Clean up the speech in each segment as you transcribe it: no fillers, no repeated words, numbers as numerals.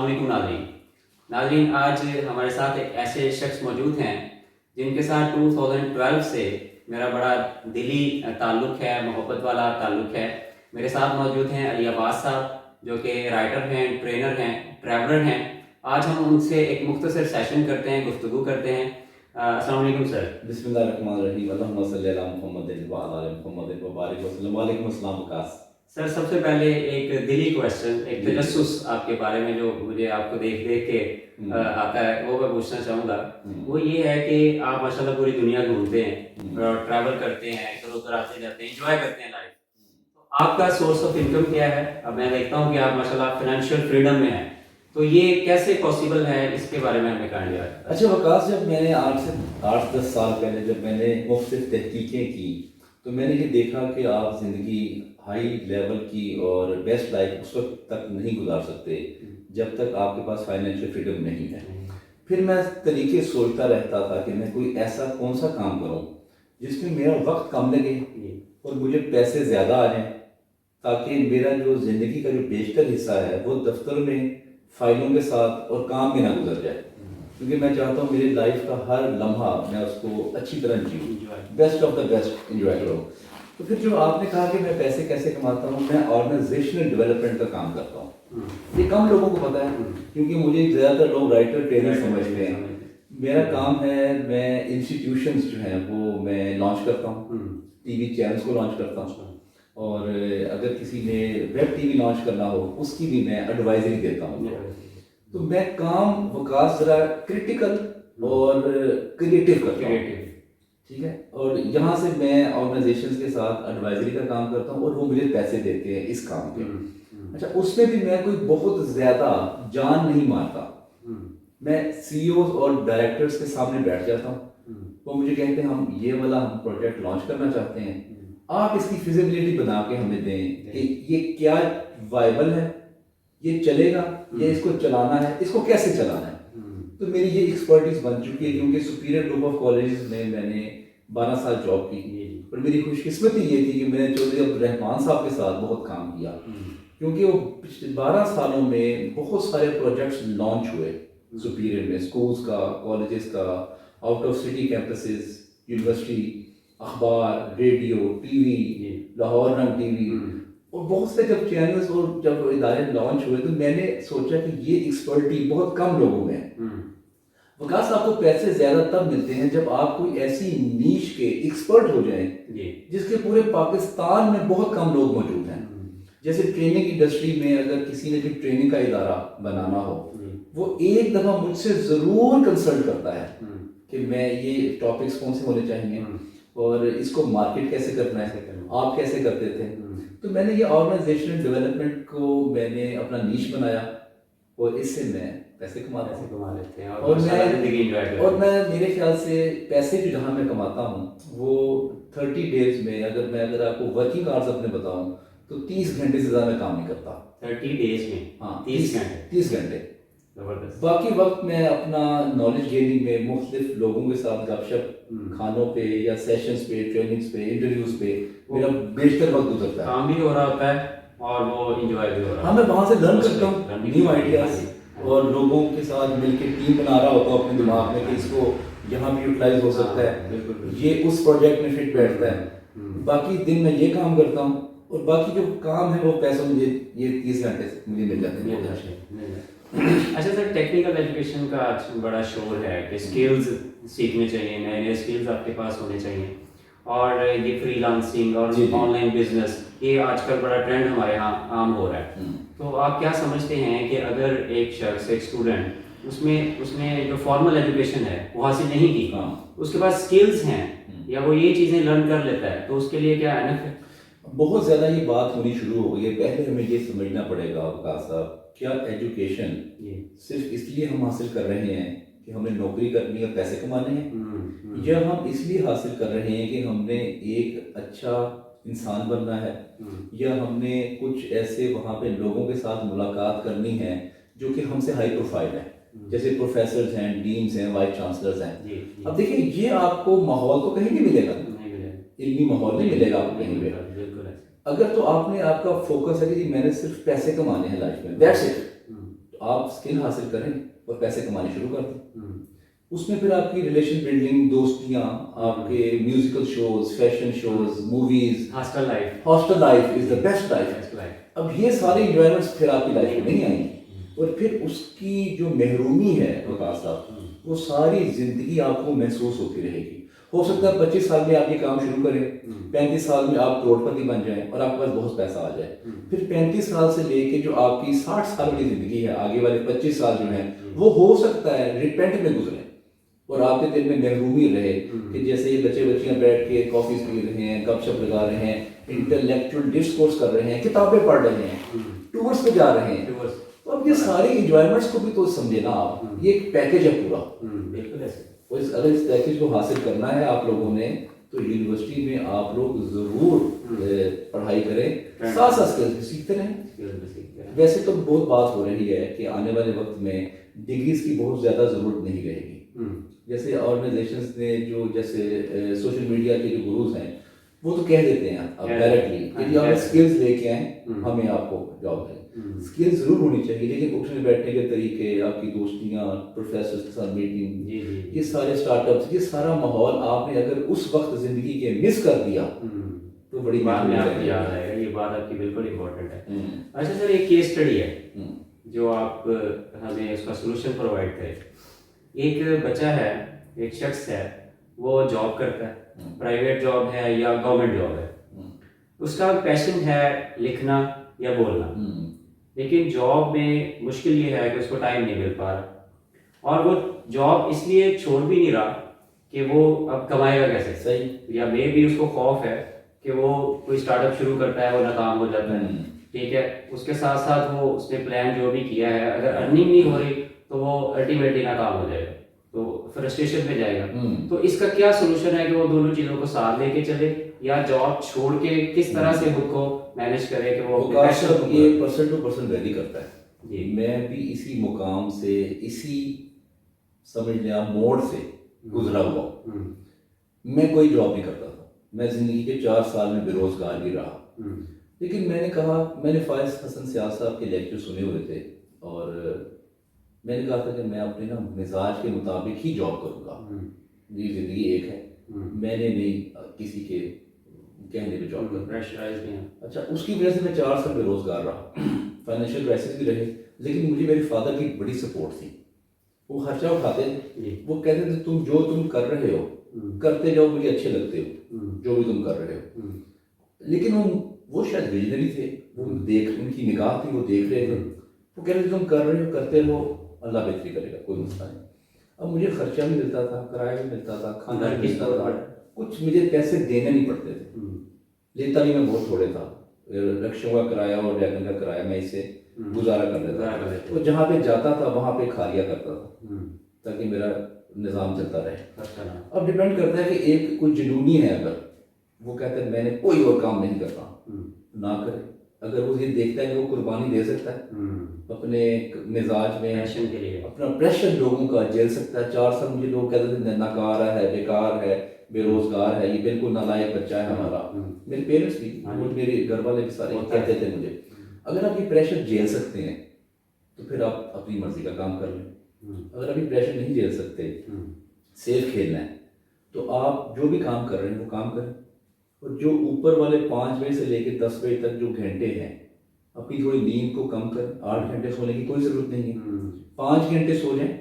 السلام علیکم ناظرین آج ہمارے ساتھ ایک ایسے شخص موجود ہیں جن کے ساتھ 2012 سے میرا بڑا دلی تعلق ہے، محبت والا تعلق ہے۔ میرے ساتھ موجود ہیں علی عباس صاحب جو کہ رائٹر ہیں، ٹرینر ہیں، ٹریولر ہیں۔ آج ہم ان سے ایک مختصر سیشن کرتے ہیں، گفتگو کرتے ہیں۔ السلام علیکم سر۔ بسم اللہ الرحمن الرحیم، اللہم صلی علی محمد وعلی آل محمد وبارک وسلم۔ وعلیکم السلام وکاس۔ سر سب سے پہلے ایک دلی کویسچن، ایک تجسس آپ کے بارے میں جو مجھے آپ کو دیکھ کے آتا ہے وہ میں پوچھنا چاہوں گا۔ وہ یہ ہے کہ آپ ماشاءاللہ پوری دنیا گھومتے ہیں، ٹریول کرتے ہیں، ادھر ادھر آتے جاتے ہیں، انجوائے کرتے ہیں لائف۔ آپ کا سورس آف انکم کیا ہے؟ اب میں دیکھتا ہوں کہ آپ ماشاءاللہ فائنینشیل فریڈم میں ہیں، تو یہ کیسے پاسبل ہے؟ اس کے بارے میں ہمیں کہانی ہے۔ اچھا وکاس، جب میں نے 8-10 سال پہلے جب میں نے مختلف تحقیقیں کی تو میں نے یہ دیکھا کہ آپ زندگی ہائی لیول کی اور بیسٹ لائف اس وقت تک نہیں گزار سکتے جب تک آپ کے پاس فائنینشیل فریڈم نہیں ہے۔ پھر میں طریقے سوچتا رہتا تھا کہ میں کوئی ایسا کون سا کام کروں جس میں میرا وقت کم لگے اور مجھے پیسے زیادہ آ جائیں، تاکہ میرا جو زندگی کا جو بیشتر حصہ ہے وہ دفتر میں فائلوں کے ساتھ اور کام میں نہ گزر جائے، کیونکہ میں چاہتا ہوں میری لائف کا ہر لمحہ میں اس کو اچھی طرح جیوں، best of the best enjoy کروں۔ تو پھر جو آپ نے کہا کہ میں پیسے کیسے کماتا ہوں، میں آرگنائزیشنل ڈیولپمنٹ کا کام کرتا ہوں۔ یہ کم لوگوں کو پتہ ہے، کیونکہ مجھے زیادہ تر لوگ رائٹر ٹرینر سمجھتے ہیں۔ میرا کام ہے میں انسٹیٹیوشنز جو ہیں وہ میں لانچ کرتا ہوں، ٹی وی چینلز کو لانچ کرتا ہوں، اور اگر کسی نے ویب ٹی وی لانچ کرنا ہو اس کی بھی میں ایڈوائزری دیتا ہوں۔ تو میں کام وکاس ذرا کرٹیکل اور کریٹیو کرتا ہوں، ٹھیک ہے، اور یہاں سے میں آرگنائزیشنز کے ساتھ ایڈوائزری کا کام کرتا ہوں اور وہ مجھے پیسے دیتے ہیں اس کام کے۔ اچھا، اس میں بھی میں کوئی بہت زیادہ جان نہیں مارتا۔ میں سی اوز اور ڈائریکٹرز کے سامنے بیٹھ جاتا ہوں، وہ مجھے کہتے ہیں ہم یہ والا ہم پروجیکٹ لانچ کرنا چاہتے ہیں، آپ اس کی فیزیبلٹی بنا کے ہمیں دیں کہ یہ کیا وائبل ہے، یہ چلے گا یا اس کو چلانا ہے، اس کو کیسے چلانا ہے۔ تو میری یہ ایکسپرٹیز بن چکی ہے، کیونکہ سپیریئر گروپ آف کالجز میں میں نے 12 سال جاب کی، اور میری خوش قسمتی یہ تھی کہ میں نے چودھری عبدالرحمان صاحب کے ساتھ بہت کام کیا، کیونکہ وہ پچھلے 12 سالوں میں بہت سارے پروجیکٹس لانچ ہوئے سپیریئر میں، اسکولز کا، کالجز کا، out of city campuses, university, اخبار، ریڈیو، ٹی وی، لاہور رنگ ٹی وی، اور بہت سے جب چینلز اور جب ادارے لانچ ہوئے تو میں نے سوچا کہ یہ ایکسپرٹی بہت کم لوگوں میں ہے۔ وکاس، آپ کو پیسے زیادہ تب ملتے ہیں جب آپ کوئی ایسی نیش کے ایکسپرٹ ہو جائیں جس کے پورے پاکستان میں بہت کم لوگ موجود ہیں۔ جیسے ٹریننگ انڈسٹری میں اگر کسی نے جو ٹریننگ کا ادارہ بنانا ہو، وہ ایک دفعہ مجھ سے ضرور کنسلٹ کرتا ہے کہ میں یہ ٹاپکس کون سے ہونے چاہیے اور اس کو مارکیٹ کیسے کرنا ہے، آپ کیسے کرتے تھے۔ تو میں نے یہ آرگنائزیشنل ڈیولپمنٹ کو میں نے اپنا نیش بنایا اور اس سے میں پیسے کما لیتے ہیں، اور میں میرے خیال سے پیسے جو جہاں میں کماتا ہوں وہ 30 ڈیز میں، اگر آپ کو ورکنگ آورز اپنے بتاؤں تو 30 گھنٹے سے زیادہ میں کام نہیں کرتا۔ 30 ڈیز میں؟ ہاں، 30 گھنٹے۔ باقی وقت میں اپنا نالج گیننگ میں مختلف لوگوں کے ساتھ گپ شپ، کھانوں پہ یا سیشنز پہ، ٹریننگز پہ، انٹرویوز پہ میرا بیشتر وقت گزرتا ہے۔ کام بھی ہو رہا ہوتا ہے اور وہ انجوائے بھی ہو رہا ہے۔ ہاں، میں وہاں سے لرن کرتا ہوں نیو آئیڈیاز، اور لوگوں کے ساتھ مل کے ٹیم بنا رہا ہوتا ہوں اپنے دماغ میں کہ اس کو یہاں بھی یوٹیلائز ہو سکتا ہے، یہ اس پروجیکٹ میں فٹ بیٹھتا ہے۔ باقی دن میں یہ کام کرتا ہوں، اور باقی جو کام ہے وہ پیسہ مجھے یہ 30 گھنٹے مجھے مل جاتے ہیں۔ اچھا سر، ٹیکنیکل ایجوکیشن کا بڑا شور ہے کہ اسکلز سیکھنے چاہیے، نئے نئے اسکلز آپ کے پاس ہونے چاہیے، اور یہ فری لانسنگ اور آن لائن بزنس یہ آج کل بڑا ٹرینڈ ہمارے یہاں عام ہو رہا ہے۔ تو آپ کیا سمجھتے ہیں کہ اگر ایک شخص، ایک اسٹوڈنٹ، اس نے جو فارمل ایجوکیشن ہے وہ حاصل نہیں کی، اس کے پاس اسکلز ہیں یا وہ یہ چیزیں لرن کر لیتا ہے، تو اس کے لیے کیا انف ہے؟ بہت زیادہ یہ بات ہونی شروع ہو گئی ہے۔ پہلے ہمیں یہ سمجھنا پڑے گا وکاس صاحب، کیا ایجوکیشن صرف اس لیے ہم حاصل کر رہے ہیں کہ ہمیں نوکری کرنی اور پیسے کمانے ہیں، یا ہم اس لیے حاصل کر رہے ہیں کہ ہم نے ایک اچھا انسان بننا ہے، یا ہم نے کچھ ایسے وہاں پہ لوگوں کے ساتھ ملاقات کرنی ہے جو کہ ہم سے ہائی پروفائل ہیں، جیسے پروفیسرز ہیں، ڈینز ہیں، وائس چانسلرز ہیں۔ اب دیکھیں، یہ آپ کو ماحول تو کہیں نہیں ملے گا، علمی ماحول نہیں ملے گا آپ کو کہیں پہ۔ اگر تو آپ نے، آپ کا فوکس ہے کہ میں نے صرف پیسے کمانے ہیں لائف میں، دیٹس اٹ، آپ اسکل حاصل کریں اور پیسے کمانے شروع کر دیں. اس میں پھر آپ کی ریلیشن بلڈنگ، دوستیاں، آپ کے musical shows, fashion shows, movies, hostel life is the best life. اب یہ ساری انجوائمنٹس پھر آپ کی لائف میں نہیں آئیں گی، اور پھر اس کی جو محرومی ہے وقاص صاحب، وہ ساری زندگی آپ کو محسوس ہوتی رہے گی. ہو سکتا ہے 25 سال میں آپ یہ کام شروع کریں، 35 سال میں آپ کروڑ پتی بن جائیں اور آپ کے پاس بہت پیسہ آ جائے. پھر 35 سال سے لے کے جو آپ کی 60 سال کی زندگی ہے، آگے والے 25 سال جو ہیں، وہ ہو سکتا ہے ریپینٹ میں گزرے اور آپ کے دل میں محرومی رہے کہ جیسے یہ بچے بچیاں بیٹھ کے کافیز پی رہے ہیں، گپ شپ لگا رہے ہیں، انٹلیکچوئل ڈسکورس کر رہے ہیں، کتابیں پڑھ رہے ہیں، ٹورس پہ جا رہے ہیں. اب یہ ساری انجوائمنٹس کو بھی تو سمجھے نا آپ، یہ ایک پیکج ہے پورا. بالکل ایسے. اگر اس پیکج کو حاصل کرنا ہے آپ لوگوں نے تو یونیورسٹی میں آپ لوگ ضرور پڑھائی کریں، ساتھ ساتھ اسکلز بھی سیکھتے رہیں. ویسے تو بہت بات ہو رہی ہے کہ آنے والے وقت میں ڈگریز کی بہت زیادہ ضرورت نہیں رہے گی. جیسے آرگنائزیشنز نے جو جیسے سوشل میڈیا کے جو گروز ہیں وہ تو کہہ دیتے ہیں اب ڈائریکٹلی کہ آپ اسکلز لے کے آئیں، ہمیں آپ کو جاب دیں. اسکل ضرور ہونی چاہیے، لیکن اٹھنے بیٹھنے کے طریقے، آپ کی دوستیاں، پروفیسرز کے ساتھ میٹنگ، یہ سارے اسٹارٹ اپس، یہ سارا ماحول آپ نے اگر اس وقت زندگی کے مس کر دیا تو بڑی بات میں آپ کو یاد آئے گا. یہ بات آپ کی بالکل امپورٹنٹ ہے. اچھا سر، ایک کیس اسٹڈی ہے جو آپ ہمیں اس کا سولوشن پرووائڈ کریں. ایک بچہ ہے، ایک شخص ہے، وہ جاب کرتا ہے، پرائیویٹ جاب ہے یا گورنمنٹ جاب ہے. اس کا پیشن ہے لکھنا یا بولنا، لیکن جاب میں مشکل یہ ہے کہ اس کو ٹائم نہیں مل پا رہا، اور وہ جاب اس لیے چھوڑ بھی نہیں رہا کہ وہ اب کمائے گا کیسے. صحیح. یا مے بھی اس کو خوف ہے کہ وہ کوئی اسٹارٹ اپ شروع کرتا ہے، وہ ناکام ہو جاتا ہے. ٹھیک ہے، اس کے ساتھ ساتھ وہ اس نے پلان جو بھی کیا ہے، اگر ارننگ نہیں ہو رہی تو وہ الٹیمیٹلی ناکام ہو جائے گا، تو فرسٹریشن پہ جائے گا. تو اس کا کیا سولوشن ہے کہ وہ دونوں چیزوں کو ساتھ لے کے چلے، یا جاب چھوڑ کے کس طرح سے خود کو مینیج کرے کہ وہ یہ پرسن ٹو پرسن ویری کرتا ہے. میں بھی اسی مقام سے، اسی سمجھ لیا موڑ سے گزرا ہوا. میں کوئی جاب نہیں کرتا تھا، میں زندگی کے 4 سال میں بے روزگار بھی رہا. لیکن میں نے کہا، میں نے فائز حسن سیال صاحب کے لیکچر سنے ہوئے تھے، اور میں نے کہا تھا کہ میں اپنے نا مزاج کے مطابق ہی جاب کروں گا. یہ زندگی ایک ہے، میں نے نہیں کسی کے کہنے پہ جاب کرنا. اچھا، اس کی وجہ سے میں 4 سال بے روزگار رہا، فائنینشیل کرائسس بھی رہے، لیکن مجھے میرے فادر کی بڑی سپورٹ تھی. وہ خرچہ اٹھاتے تھے، وہ کہتے تھے تم کر رہے ہو کرتے جاؤ، مجھے اچھے لگتے ہو جو بھی تم کر رہے ہو. لیکن وہ شاید ویژنری تھے، وہ ان کی نگاہ تھی، وہ دیکھ رہے تھے. وہ کہہ رہے تھے تم کر رہے ہو، کرتے رہو، اللہ بہتری کرے گا، کوئی مسئلہ نہیں. اب مجھے خرچہ بھی ملتا تھا، کرایہ بھی ملتا تھا، کھانا بھی ملتا تھا، کچھ مجھے پیسے دینے نہیں پڑتے تھے. لیتا بھی میں بہت تھوڑے تھا، رکشوں کا کرایہ اور ویگن کا کرایہ میں اسے گزارا کر لیتا تھا. تو جہاں پہ جاتا تھا وہاں پہ کھا لیا کرتا تھا تاکہ میرا نظام چلتا رہے. اب ڈیپینڈ کرتا ہے کہ ایک کوئی جنونی ہے، اگر وہ کہتا ہے میں نے کوئی اور کام نہیں کرتا، نہ کرے. اگر وہ یہ دیکھتا ہے کہ وہ قربانی دے سکتا ہے اپنے مزاج میں، اپنا پریشر لوگوں کا جھیل سکتا ہے. 4 سال مجھے لوگ کہتے تھے ناکارہ ہے، بیکار ہے، بے روزگار ہے، یہ بالکل نالائق بچہ ہے ہمارا. میرے پیرنٹس بھی اور میرے گھر والے بھی سارے کہتے تھے مجھے. اگر آپ یہ پریشر جھیل سکتے ہیں تو پھر آپ اپنی مرضی کا کام کر لیں. اگر آپ یہ پریشر نہیں جھیل سکتے، سیف کھیلنا ہے، تو آپ جو بھی کام کر رہے ہیں وہ کام کریں. اور جو اوپر والے 5 بجے سے لے کے 10 بجے تک جو گھنٹے ہیں، اپنی تھوڑی نیند کو کم کریں. 8 گھنٹے سونے کی کوئی ضرورت نہیں ہے، 5 گھنٹے سو جائیں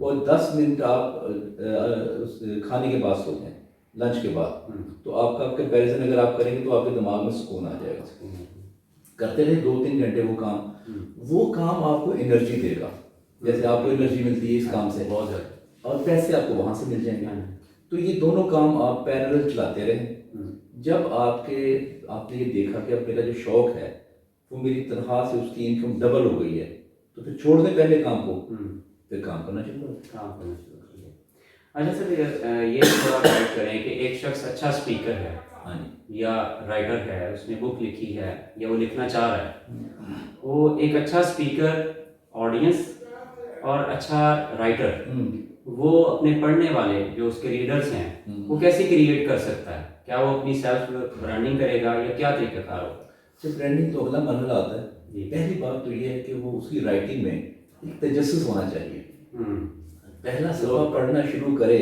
اور 10 منٹ آپ کھانے کے بعد سو جائیں، لنچ کے بعد. تو آپ کا کمپیریزن اگر آپ کریں گے تو آپ کے دماغ میں سکون آ جائے گا. کرتے رہے 2-3 گھنٹے وہ کام آپ کو انرجی دے گا. جیسے آپ کو انرجی ملتی ہے اس کام سے بہت زیادہ، اور پیسے آپ کو وہاں سے مل جائیں گے. تو یہ دونوں کام آپ پیرلل چلاتے رہیں. جب آپ نے یہ دیکھا کہ اب میرا جو شوق ہے وہ میری تنخواہ سے اس کی انکم ڈبل ہو گئی ہے، تو پھر چھوڑ دیں پہلے کام کو، پھر کام کرنا شروع کریں. اچھا سر، یہ تھوڑا گائڈ کریں کہ ایک شخص اچھا اسپیکر ہے یا رائٹر ہے، اس نے بک لکھی ہے یا وہ لکھنا چاہ رہا ہے، وہ ایک اچھا اسپیکر، آڈینس اور اچھا رائٹر وہ اپنے پڑھنے والے جو اس کے ریڈرز ہیں وہ کیسے کریٹ کر سکتا ہے؟ کیا وہ اپنی سیلف برانڈنگ کرے گا یا کیا طریقہ کار ہوگا؟ برانڈنگ تو اگلا مرحلہ آتا ہے. پہلی بات تو یہ ہے کہ وہ اس کی رائٹنگ میں ایک تجسس ہونا چاہیے. ہوں. پہلا صفحہ پڑھنا شروع کرے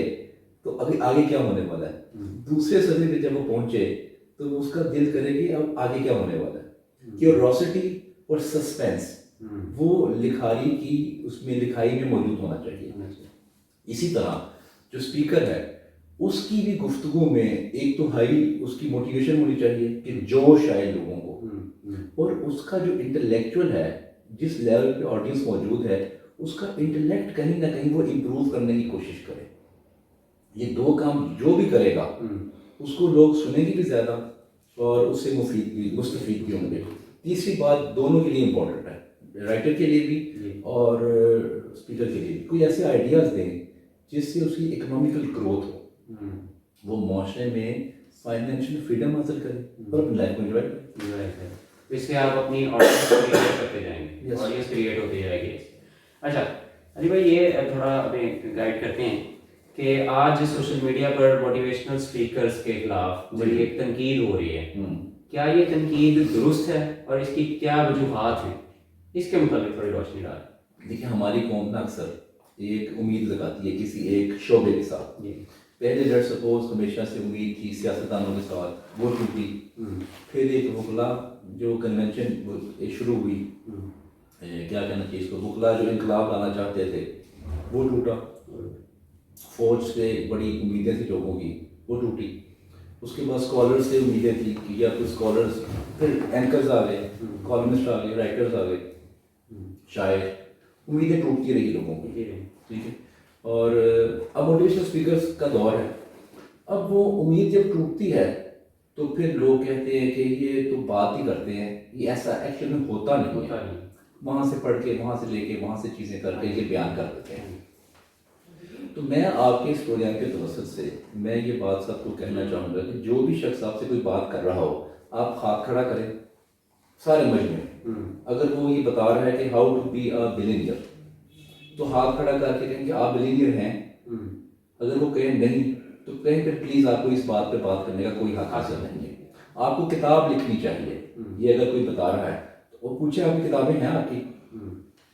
تو آگے کیا ہونے والا ہے. دوسرے صفحے پہ جب وہ پہنچے تو اس کا دل کرے کہ اب آگے کیا ہونے والا ہے. کیوروسٹی اور سسپینس وہ لکھائی میں موجود ہونا چاہیے. اسی طرح جو اسپیکر ہے اس کی بھی گفتگو میں ایک تو ہائی اس کی موٹیویشن ہونی چاہیے کہ جوش آئے لوگوں کو, اور اس کا جو انٹلیکچوئل ہے جس لیول پہ آڈینس موجود ہے اس کا انٹلیکٹ کہیں نہ کہیں وہ امپروو کرنے کی کوشش کرے. یہ دو کام جو بھی کرے گا اس کو لوگ سنیں گے بھی زیادہ اور اس سے مستفید بھی ہوں گے. تیسری بات دونوں کے لیے امپورٹنٹ ہے, رائٹر کے لیے بھی اور اسپیکر کے لیے بھی, کوئی ایسے آئیڈیاز دیں جس سے اس کی اکنامیکل گروتھ ہو, وہ معاشرے میں فائنینشیل فریڈم حاصل کرے اور اپنی لائف کو انجوائے کرے. اس سے آپ اپنی آڈینس کریٹ کرتے جائیں گے, آڈینس کریٹ ہوتی جائے گی. اچھا علی بھائی, یہ تھوڑا ہمیں گائڈ کرتے ہیں کہ آج سوشل میڈیا پر موٹیویشنل اسپیکرس کے خلاف بڑی ایک تنقید ہو رہی ہے. کیا یہ تنقید درست ہے اور اس کی کیا وجوہات ہیں؟ اس کے متعلق تھوڑی روشنی ڈال. دیکھیں ہماری قوم نا اکثر ایک امید لگاتی ہے کسی ایک شعبے کے ساتھ. پہلے لیٹ سپوز ہمیشہ سے امید تھی سیاستدانوں کے ساتھ, وہ ٹوٹی. پھر ایک وکلا جو کنونشن شروع ہوئی, کیا کہنا چاہیے اس کو, وکلا جو انقلاب لانا چاہتے تھے وہ ٹوٹا. فوج سے بڑی امیدیں تھیں لوگوں کی, وہ ٹوٹی. اس کے بعد اسکالرس سے امیدیں تھیں کہ یا پھر اسکالرس, پھر اینکرز آ گئے, کالمسٹ آ گئے, رائٹرز آ گئے, شاعر. امیدیں ٹوٹتی رہی لوگوں کی, ٹھیک ہے. اور اب موٹیویشنل اسپیکرس کا دور ہے. اب وہ امید جب ٹوٹتی ہے تو پھر لوگ کہتے ہیں کہ یہ تو بات ہی کرتے ہیں, یہ ایسا ایکچوئل میں ہوتا نہیں ہے. وہاں سے پڑھ کے, وہاں سے لے کے, وہاں سے چیزیں کر کے یہ بیان کر دیتے ہیں. تو میں آپ کے اس پروگرام کے توسط سے میں یہ بات سب کو کہنا چاہوں گا کہ جو بھی شخص آپ سے کوئی بات کر رہا ہو, آپ ہاتھ کھڑا کریں سارے مجمع. اگر وہ یہ بتا رہا ہے کہ how to be a billionaire, تو ہاتھ کھڑا کر کے کہیں کہ آپ بلینئر ہیں. اگر وہ کہیں نہیں تو کہیں پھر پلیز آپ کو اس بات پہ بات کرنے کا کوئی حق حاصل نہیں ہے. آپ کو کتاب لکھنی چاہیے. یہ اگر کوئی بتا رہا ہے تو وہ پوچھے آپ کی کتابیں ہیں آپ کی,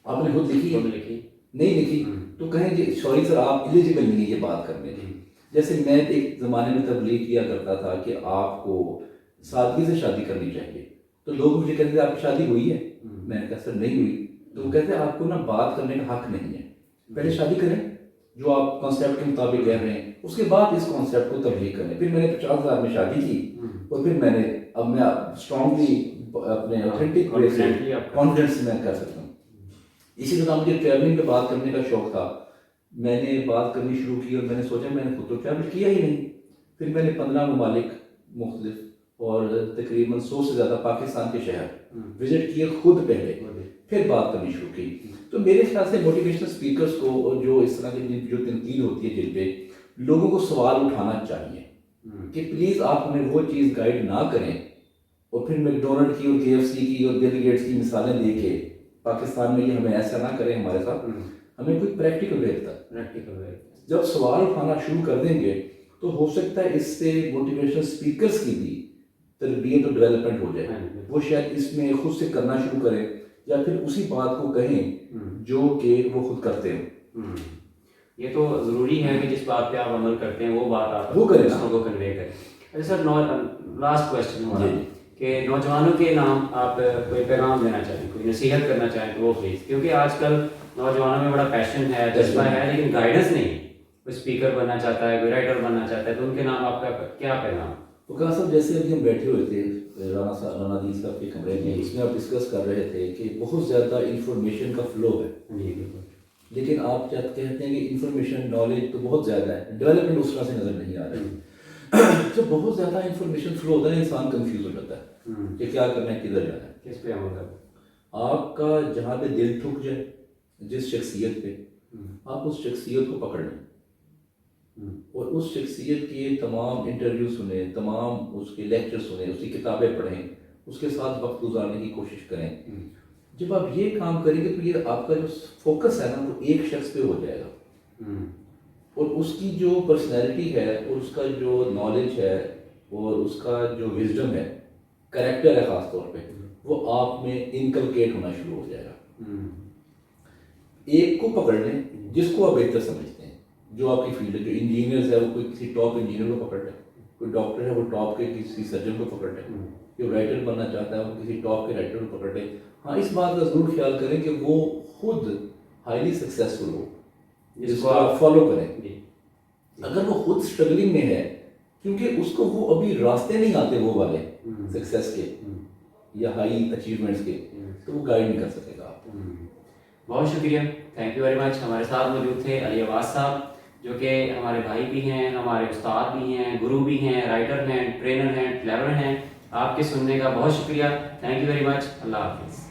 آپ نے خود لکھی نہیں لکھی تو کہیں جی سوری سر آپ ایلیجیبل نہیں ہے یہ بات کرنے کی. جیسے میں ایک زمانے میں تبلیغ کیا کرتا تھا کہ آپ کو سادگی سے شادی کرنی چاہیے, تو لوگ مجھے کہتے تھے آپ کی شادی ہوئی ہے, میں نے کہا سر نہیں ہوئی. تو وہ کہتے ہیں آپ کو نا بات کرنے کا حق نہیں ہے, پہلے شادی کریں جو آپ کانسیپٹ کے مطابق کہہ رہے ہیں, اس کے بعد اس کانسیپٹ کو تبلیغ کریں. پھر میں نے 50,000 میں شادی کی اور پھر میں نے اب میں اسٹرانگلی اپنے اوتھینٹک وے سے کانفیڈنس میں کر سکتا ہوں. اسی طرح مجھے ٹریولنگ پہ بات کرنے کا شوق تھا. میں نے بات کرنی شروع کی اور میں نے سوچا میں نے خود تو ٹریول کیا ہی نہیں. پھر میں نے 15 ممالک مختلف اور تقریباً 100 سے زیادہ پاکستان کے شہر وزٹ کیے خود پہلے, پھر بات کرنی شروع کی. تو میرے خیال سے موٹیویشنل اسپیکرس کو جو اس طرح کی جو تنقید ہوتی ہے جن پہ لوگوں کو سوال اٹھانا چاہیے کہ پلیز آپ ہمیں وہ چیز گائیڈ نہ کریں اور پھر میکڈونلڈ کی اور KFC کی اور بل گیٹس کی مثالیں دے کے پاکستان میں یہ ہمیں ایسا نہ کریں ہمارے ساتھ. ہمیں کوئی پریکٹیکل وے تھا. جب سوال اٹھانا شروع کر دیں گے تو ہو سکتا ہے اس سے موٹیویشنل اسپیکرس کی بھی تربیت اور ڈیولپمنٹ ہو جائے. وہ شاید اس میں خود سے کرنا شروع کریں یا پھر اسی بات کو کہیں جو کہ وہ خود کرتے ہیں. یہ تو ضروری ہے کہ جس بات پہ آپ عمل کرتے ہیں وہ بات آپ وہ کریں, دوسروں کو کنوے کریں. اچھا سر, لاسٹ کویشچن ہمارا کہ نوجوانوں کے نام آپ کوئی پیغام دینا چاہیں, کوئی نصیحت کرنا چاہیں تو وہ پلیز, کیونکہ آج کل نوجوانوں میں بڑا پیشن ہے, جذبہ ہے, لیکن گائیڈنس نہیں. کوئی اسپیکر بننا چاہتا ہے, کوئی رائٹر بننا چاہتا ہے, تو ان کے نام آپ کا کیا پیغام؟ وقاص صاحب جیسے ابھی ہم بیٹھے ہوئے تھے رانا عدیل صاحب کے کمرے میں, اس میں آپ ڈسکس کر رہے تھے کہ بہت زیادہ انفارمیشن کا فلو ہے. لیکن آپ جب کہتے ہیں کہ انفارمیشن نالج تو بہت زیادہ ہے, ڈیولپمنٹ اس طرح سے نظر نہیں آ رہی. جب بہت زیادہ انفارمیشن فلو ہوتا ہے انسان کنفیوز ہو جاتا ہے کہ کیا کرنا ہے, کدھر جانا ہے, کس پہ عمل کرنا. آپ کا جہاں پہ دل ٹھک جائے جس شخصیت پہ, آپ اس شخصیت کو پکڑ لیں اور اس شخصیت کے تمام انٹرویو سنیں, تمام اس کے لیکچر سنیں, اس کی کتابیں پڑھیں, اس کے ساتھ وقت گزارنے کی کوشش کریں. جب آپ یہ کام کریں گے تو یہ آپ کا جو فوکس ہے نا وہ ایک شخص پہ ہو جائے گا, اور اس کی جو پرسنالٹی ہے اور اس کا جو نالج ہے اور اس کا جو وزڈم ہے, کریکٹر ہے خاص طور پہ, وہ آپ میں انکلکیٹ ہونا شروع ہو جائے گا. ایک کو پکڑ لیں جس کو آپ بہتر سمجھتے ہیں، جو آپ کی فیلڈ ہے. جو انجینئرز ہے وہ کوئی کسی ٹاپ انجینئر کو پکڑ لیں، کوئی ڈاکٹر ہے وہ ٹاپ کے کسی سرجن کو پکڑ لیں، جو رائٹر بننا چاہتا ہے وہ کسی ٹاپ کے رائٹر کو پکڑ لیں. ہاں اس بات کا ضرور خیال کریں کہ وہ خود ہائیلی سکسیزفل ہو، جس کو آپ فالو کریں. اگر وہ خود اسٹرگلنگ میں ہے، کیونکہ اس کو وہ ابھی راستے نہیں آتے وہ والے سکسیس کے یا ہائی اچیومنٹس کے، تو وہ گائیڈ نہیں کر سکے گا آپ کو. بہت شکریہ، تھینک یو ویری مچ. ہمارے ساتھ موجود تھے علی عباس صاحب، جو کہ ہمارے بھائی بھی ہیں، ہمارے استاد بھی ہیں، گرو بھی ہیں، رائٹر ہیں، ٹرینر ہیں، ٹریولر ہیں. آپ کے سننے کا بہت شکریہ، تھینک یو ویری مچ. اللہ حافظ.